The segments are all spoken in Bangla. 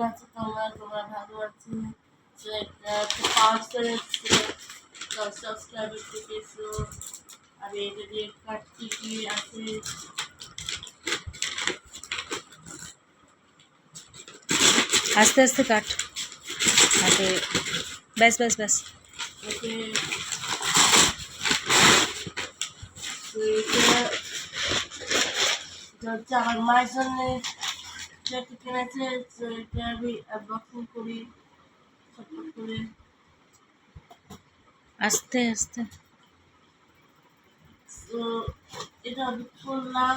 আছে তোমরা ভালো আছে। তো একটা পার্সেল এসছে, সাবস্ক্রাইবার থেকে। তো আমি এটা দিয়ে কাটছি কি আছে। আস্তে আস্তে কাট, হাতে ব্যাস ব্যাস ব্যাস। ওকে, তো এটা হচ্ছে আমার মায়ের জন্য যেটা কিনেছে। তো এটা আমি আনবক্সিং করি ছটফট করে। আস্তে আস্তে। তো এটা আমি খুললাম।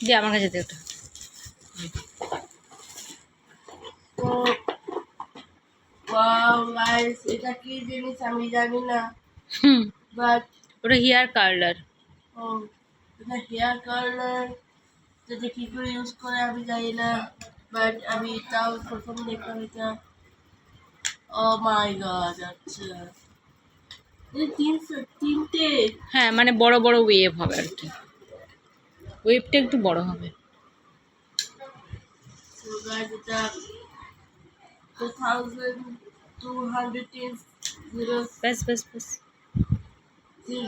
যে আমার কাছে দে ওটা। তো ওয়াও গাইস, এটা কি জিনিস আমি জানি না, হুম, বাট ওটা হেয়ার কার্লার। ও এটা হেয়ার কালার। যেটা কি করে ইউজ করে আমি জানি না, বাট আমি তাও প্রথম দেখলাম এটা। ও মাই গড, আচ্ছা এটা তিনটে। হ্যাঁ, মানে বড় বড় ওয়েভ হবে আর কি, ওয়েভটা একটু বড় হবে। তো গাইস এটা 2210 ব্যাস ব্যাস ব্যাস।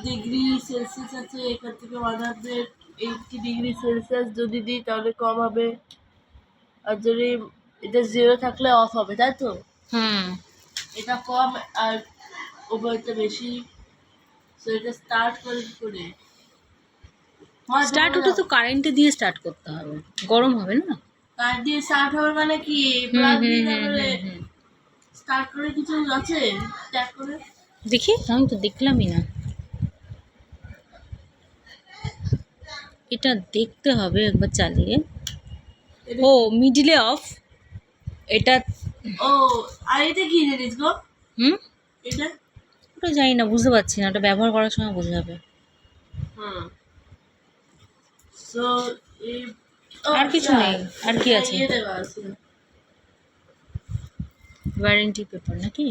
ডিগ্রি সেলসিয়াস আছে। এখান থেকে 180 ডিগ্রি সেলসিয়াস যদি দিই তাহলে কম হবে, আর যদি এটা 0 থাকলে অফ হবে, তাই তো? হুম, এটা কম আর ওভারটা বেশি। তো এটা স্টার্ট করে কি করে? স্টার্ট ওটা তো কারেন্টে দিয়ে স্টার্ট করতে হবে, গরম হবে না। কার দিয়ে স্টার্ট হবে মানে কি? হুম প্লাগ হুম দিয়ে হুম তারপরে হুম হুম। স্টার্ট করে কিছু আছে ট্যাপ করে? দেখি, আমি তো দেখলামই না। এটা দেখতে হবে একবার চালিয়ে। এটা ও, কি? মিডিলে অফ এটা। ও, আর এটা কি জিনিস গো? হুম, এটা ওটা জানি না, বুঝতে পারছি না, ওটা ব্যবহার করার সময় বোঝা যাবে। হুম। সো এই আর কিছু নেই, আর কি আছে? ইয়ে দেওয়া আছে। ওয়ারেন্টি পেপার নাকি?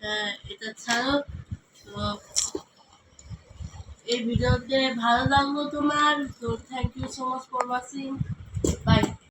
হ্যাঁ, এটা ছাড়ো। তো এই ভিডিওতে ভালো লাগলো তোমার, তো thank you so much for watching. By.